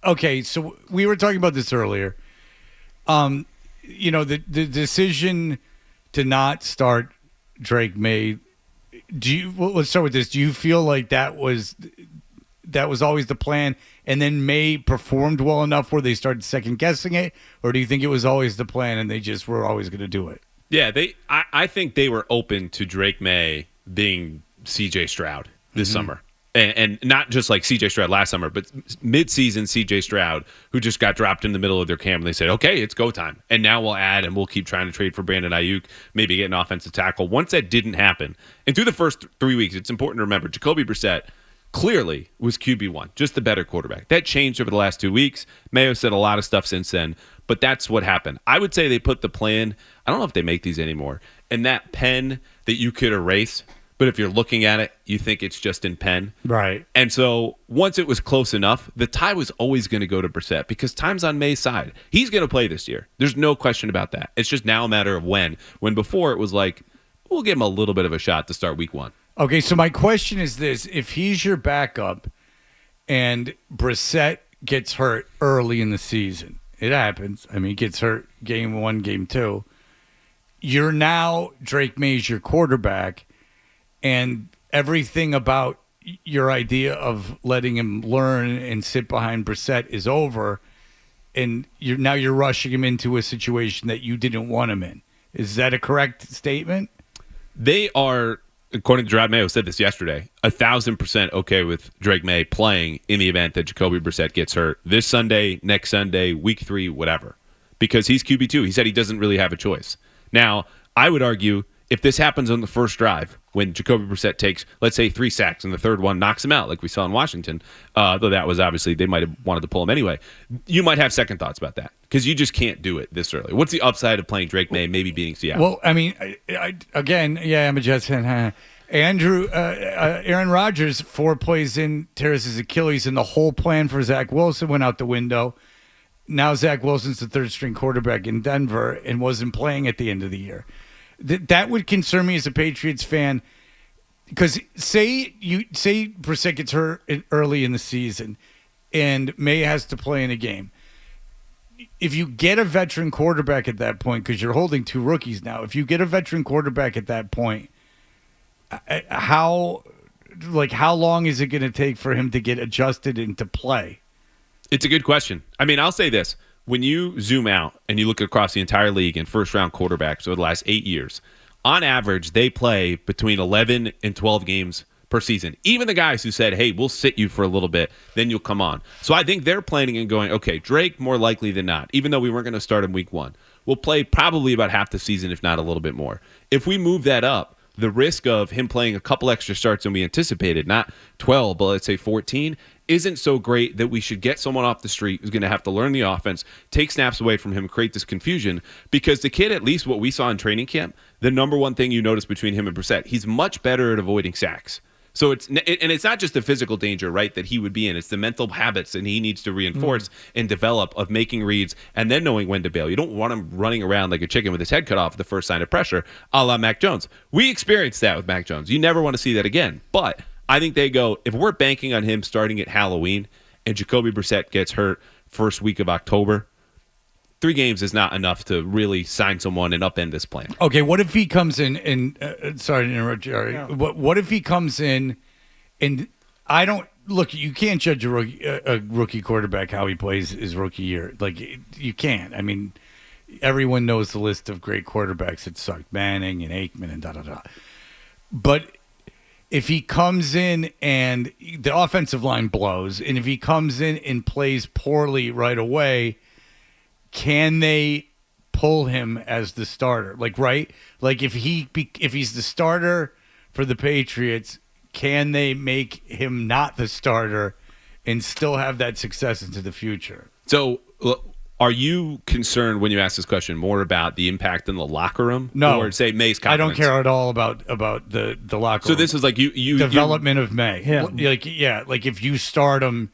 okay, so we were talking about this earlier. The decision to not start Drake Maye. Let's start with this. Do you feel like that was always the plan, and then Maye performed well enough where they started second guessing it, or do you think it was always the plan and they just were always going to do it? Yeah, I think they were open to Drake Maye being CJ Stroud this summer. And not just like CJ Stroud last summer, but midseason CJ Stroud, who just got dropped in the middle of their camp, and they said, okay, it's go time. And now we'll add, and we'll keep trying to trade for Brandon Ayuk, maybe get an offensive tackle. Once that didn't happen, and through the first 3 weeks, it's important to remember, Jacoby Brissett clearly was QB1, just the better quarterback. That changed over the last 2 weeks. Mayo said a lot of stuff since then, but that's what happened. I would say they put the plan, I don't know if they make these anymore, in that pen that you could erase. But if you're looking at it, you think it's just in pen. Right. And so once it was close enough, the tie was always going to go to Brissett because time's on Maye's side. He's going to play this year. There's no question about that. It's just now a matter of when. When before it was like, we'll give him a little bit of a shot to start week 1. Okay, so my question is this. If he's your backup and Brissett gets hurt early in the season, it happens. I mean, he gets hurt game 1, game 2. You're now Drake Maye's your quarterback. And everything about your idea of letting him learn and sit behind Brissett is over, and you're rushing him into a situation that you didn't want him in. Is that a correct statement? They are, according to Drake Maye, said this yesterday, 1,000% okay with Drake Maye playing in the event that Jacoby Brissett gets hurt this Sunday, next Sunday, week 3, whatever, because he's QB2. He said he doesn't really have a choice. Now, I would argue if this happens on the first drive, when Jacoby Brissett takes, let's say, 3 sacks and the third one knocks him out, like we saw in Washington, though that was obviously, they might have wanted to pull him anyway, you might have second thoughts about that because you just can't do it this early. What's the upside of playing Drake Maye, maybe beating Seattle? Well, I mean, I'm a Jets fan. Aaron Rodgers, 4 plays in, tears his Achilles, and the whole plan for Zach Wilson went out the window. Now Zach Wilson's the third-string quarterback in Denver and wasn't playing at the end of the year. That would concern me as a Patriots fan, because say Brissett gets hurt early in the season and Maye has to play in a game. If you get a veteran quarterback at that point, because you're holding 2 rookies now, if you get a veteran quarterback at that point, how long is it going to take for him to get adjusted and to play? It's a good question. I mean, I'll say this. When you zoom out and you look across the entire league in first-round quarterbacks over the last 8 years, on average, they play between 11 and 12 games per season. Even the guys who said, hey, we'll sit you for a little bit, then you'll come on. So I think they're planning and going, okay, Drake more likely than not, even though we weren't going to start him week 1, will play probably about half the season, if not a little bit more. If we move that up, the risk of him playing a couple extra starts than we anticipated, not 12, but let's say 14, isn't so great that we should get someone off the street who's going to have to learn the offense, take snaps away from him, create this confusion. Because the kid, at least what we saw in training camp, the number one thing you notice between him and Brissett, he's much better at avoiding sacks. So it's not just the physical danger, right, that he would be in. It's the mental habits that he needs to reinforce and develop of making reads and then knowing when to bail. You don't want him running around like a chicken with his head cut off at the first sign of pressure, a la Mac Jones. We experienced that with Mac Jones. You never want to see that again. But I think they go, if we're banking on him starting at Halloween and Jacoby Brissett gets hurt first week of October, 3 games is not enough to really sign someone and upend this plan. Okay, what if he comes in and sorry to interrupt, Jerry. Yeah. What if he comes in and I don't look? You can't judge a rookie quarterback how he plays his rookie year. Like you can't. I mean, everyone knows the list of great quarterbacks that sucked: Manning and Aikman and da da da. But if he comes in and the offensive line blows, and if he comes in and plays poorly right away, can they pull him as the starter? Like, right? Like if he's the starter for the Patriots, can they make him not the starter and still have that success into the future? So are you concerned when you ask this question more about the impact in the locker room? No. Or say Maye's confidence? I don't care at all about the locker room. So this is like you development of Maye. Yeah. Like if you start him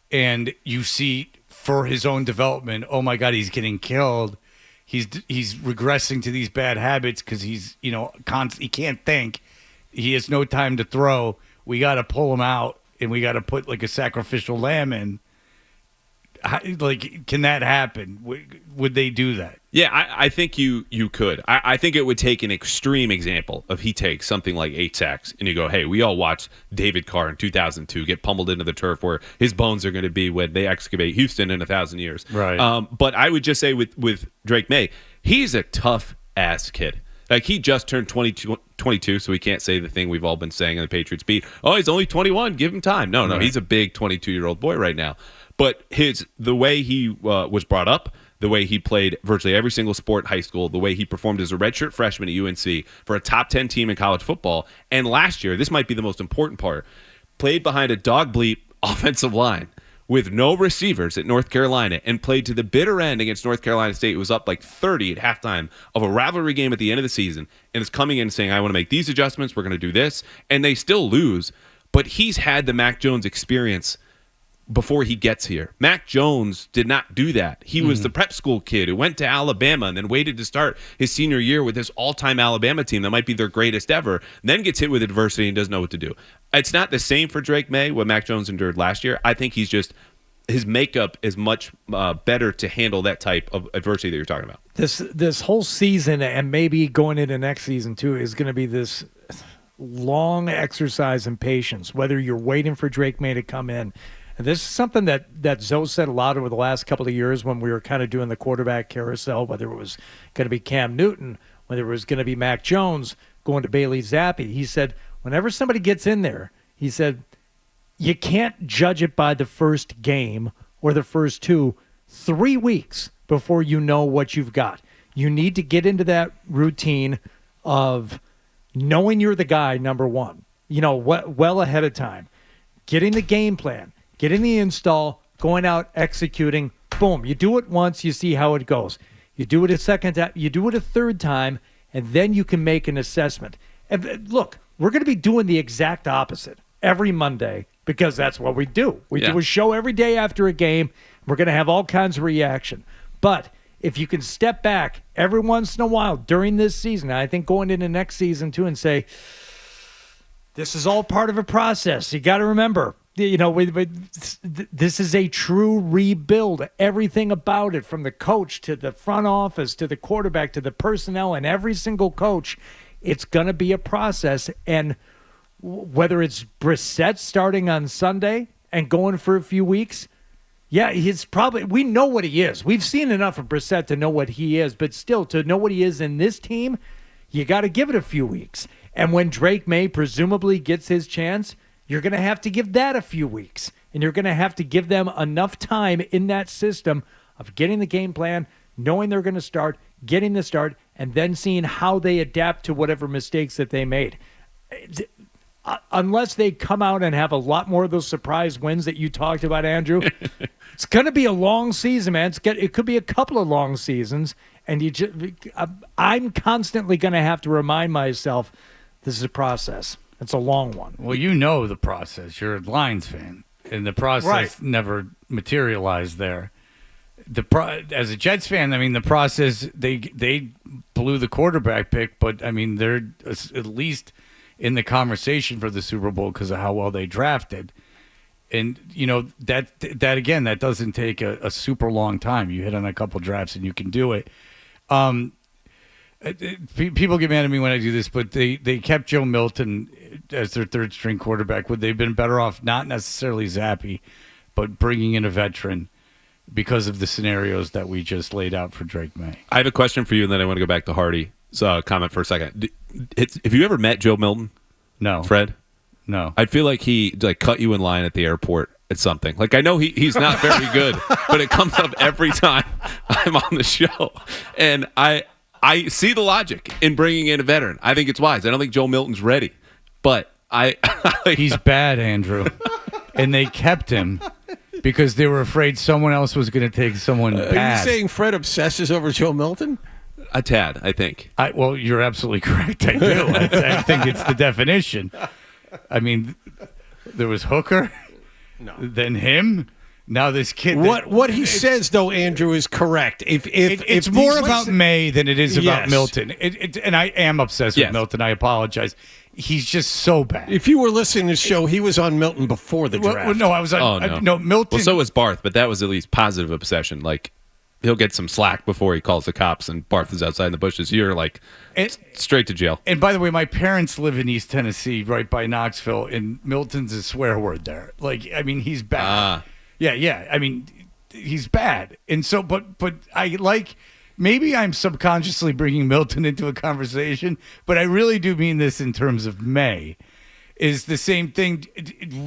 and you see for his own development, oh my God, he's getting killed. He's regressing to these bad habits because he's, he can't think. He has no time to throw. We got to pull him out and we got to put like a sacrificial lamb in. like, can that happen? Would they do that? Yeah, I think you could. I think it would take an extreme example of he takes something like 8 sacks and you go, hey, we all watched David Carr in 2002 get pummeled into the turf where his bones are going to be when they excavate Houston in 1,000 years. Right. But I would just say with Drake Maye, he's a tough-ass kid. Like, he just turned 22, so we can't say the thing we've all been saying on the Patriots beat. Oh, he's only 21. Give him time. No, he's a big 22-year-old boy right now. But the way he was brought up, the way he played virtually every single sport in high school, the way he performed as a redshirt freshman at UNC for a top 10 team in college football, and last year, this might be the most important part, played behind a dog bleep offensive line with no receivers at North Carolina and played to the bitter end against North Carolina State. It was up like 30 at halftime of a rivalry game at the end of the season, and is coming in and saying, I want to make these adjustments, we're going to do this, and they still lose, but he's had the Mac Jones experience before he gets here. Mac Jones did not do that. He was the prep school kid who went to Alabama and then waited to start his senior year with this all-time Alabama team that might be their greatest ever, then gets hit with adversity and doesn't know what to do. It's not the same for Drake Maye, what Mac Jones endured last year. I think his makeup is much better to handle that type of adversity that you're talking about. This whole season, and maybe going into next season too, is going to be this long exercise in patience, whether you're waiting for Drake Maye to come in. And this is something that Zoe said a lot over the last couple of years when we were kind of doing the quarterback carousel, whether it was going to be Cam Newton, whether it was going to be Mac Jones going to Bailey Zappi. He said, whenever somebody gets in there, he said, you can't judge it by the first game or the first 2, 3 weeks before you know what you've got. You need to get into that routine of knowing you're the guy, number one, well ahead of time, getting the game plan, getting the install, going out, executing, boom. You do it once, you see how it goes. You do it a second time, you do it a third time, and then you can make an assessment. And look, we're going to be doing the exact opposite every Monday because that's what we do. We do a show every day after a game. We're going to have all kinds of reaction. But if you can step back every once in a while during this season, I think going into next season too, and say, this is all part of a process. You got to remember, this is a true rebuild. Everything about it, from the coach to the front office to the quarterback to the personnel and every single coach, it's going to be a process. And whether it's Brissett starting on Sunday and going for a few weeks, we know what he is. We've seen enough of Brissett to know what he is, but still, to know what he is in this team, you got to give it a few weeks. And when Drake Maye presumably gets his chance, you're going to have to give that a few weeks. And you're going to have to give them enough time in that system of getting the game plan, knowing they're going to start, getting the start, and then seeing how they adapt to whatever mistakes that they made. Unless they come out and have a lot more of those surprise wins that you talked about, Andrew, it's going to be a long season, man. It could be a couple of long seasons. And I'm constantly going to have to remind myself this is a process. It's a long one. Well, you know the process. You're a Lions fan, and the process never materialized there. As a Jets fan, I mean, the process, they blew the quarterback pick, but, I mean, they're at least in the conversation for the Super Bowl because of how well they drafted. And, that again, that doesn't take a super long time. You hit on a couple drafts and you can do it. People get mad at me when I do this, but they kept Joe Milton as their third string quarterback. Would they have been better off not necessarily Zappi, but bringing in a veteran because of the scenarios that we just laid out for Drake Maye? I have a question for you, and then I want to go back to Hardy's comment for a second. Have you ever met Joe Milton? No. Fred? No. I'd feel like he cut you in line at the airport at something. Like, I know he's not very good, but it comes up every time I'm on the show. And I see the logic in bringing in a veteran. I think it's wise. I don't think Joe Milton's ready, but he's bad, Andrew. And they kept him because they were afraid someone else was going to take someone bad. Are you saying Fred obsesses over Joe Milton? A tad, I think. Well, you're absolutely correct. I do. I think it's the definition. I mean, there was Hooker, then him, Now this kid. What he says though, Andrew, is correct. It's more about Maye than it is about Yes. Milton. And I am obsessed with Yes. Milton. I apologize. He's just so bad. If you were listening to the show, he was on Milton before the draft. Well, no, I was on. Oh, no. No, Milton. Well, so was Barth, but that was at least positive obsession. Like, he'll get some slack before he calls the cops, and Barth is outside in the bushes. You're like straight to jail. And by the way, my parents live in East Tennessee, right by Knoxville, and Milton's a swear word there. Like, I mean, he's bad. Yeah. I mean, he's bad. And so, but I like, maybe I'm subconsciously bringing Milton into a conversation, but I really do mean this in terms of Maye. Is the same thing.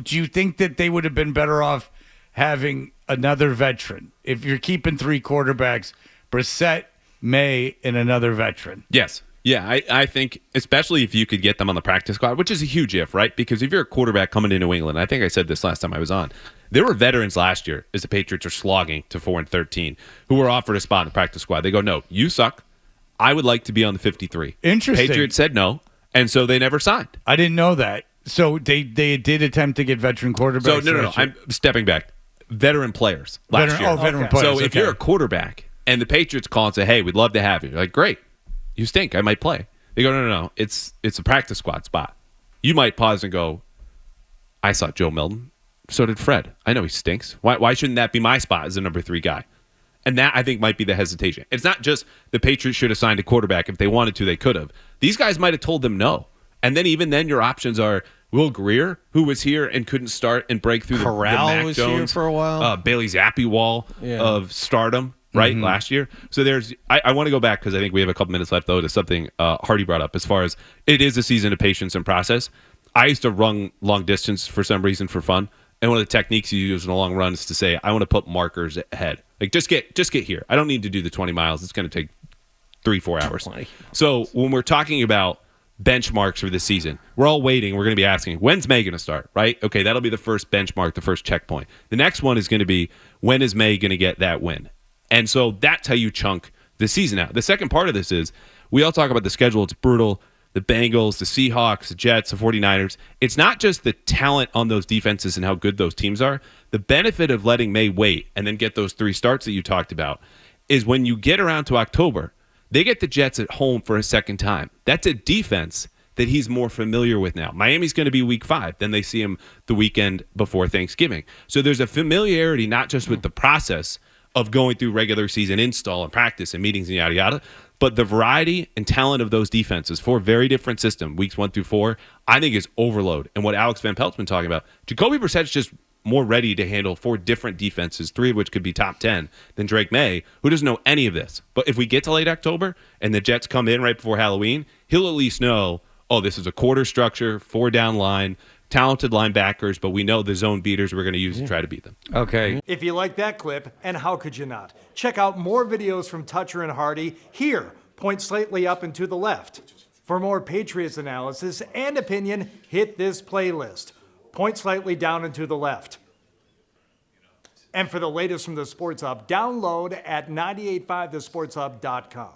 Do you think that they would have been better off having another veteran if you're keeping 3 quarterbacks, Brissett, Maye, and another veteran? Yes. Yeah, I think, especially if you could get them on the practice squad, which is a huge if, right? Because if you're a quarterback coming into New England, I think I said this last time I was on, there were veterans last year as the Patriots are slogging to 4-13 who were offered a spot in the practice squad. They go, no, you suck. I would like to be on the 53. Interesting. Patriots said no, and so they never signed. I didn't know that. So they did attempt to get veteran quarterbacks. So no. I'm stepping back. Veteran players last year. Veteran Okay. players. So if you're a quarterback and the Patriots call and say, hey, we'd love to have you. You're like, great. You stink. I might play. They go, no. It's a practice squad spot. You might pause and go, I saw Joe Milton. So did Fred. I know he stinks. Why shouldn't that be my spot as the number 3 guy? And that, I think, might be the hesitation. It's not just the Patriots should have signed a quarterback. If they wanted to, they could have. These guys might have told them no. And then even then, your options are Will Greer, who was here and couldn't start and break through the Mac was Jones, here for a while. Bailey Zappi wall of stardom, right, last year. So I want to go back because I think we have a couple minutes left, though, to something Hardy brought up as far as it is a season of patience and process. I used to run long distance for some reason for fun. And one of the techniques you use in a long run is to say, I want to put markers ahead. Like, just get here. I don't need to do the 20 miles. It's going to take 3-4 hours. So when we're talking about benchmarks for this season, we're all waiting. We're going to be asking, when's Maye going to start, right? Okay, that'll be the first benchmark, the first checkpoint. The next one is going to be, when is Maye going to get that win? And so that's how you chunk the season out. The second part of this is, we all talk about the schedule. It's brutal. The Bengals, the Seahawks, the Jets, the 49ers. It's not just the talent on those defenses and how good those teams are. The benefit of letting Maye wait and then get those 3 starts that you talked about is when you get around to October, they get the Jets at home for a second time. That's a defense that he's more familiar with now. Miami's going to be week 5. Then they see him the weekend before Thanksgiving. So there's a familiarity not just with the process of going through regular season install and practice and meetings and yada, yada, but the variety and talent of those defenses for a very different system, weeks 1 through 4, I think is overload. And what Alex Van Pelt's been talking about, Jacoby Brissett's just more ready to handle 4 different defenses, 3 of which could be top 10, than Drake Maye, who doesn't know any of this. But if we get to late October and the Jets come in right before Halloween, he'll at least know, oh, this is a quarter structure, 4 down line, talented linebackers, but we know the zone beaters we're going to use to try to beat them. Okay. If you like that clip, and how could you not? Check out more videos from Toucher and Hardy here. Point slightly up and to the left. For more Patriots analysis and opinion, hit this playlist. Point slightly down and to the left. And for the latest from the Sports Hub, download at 985thesportshub.com.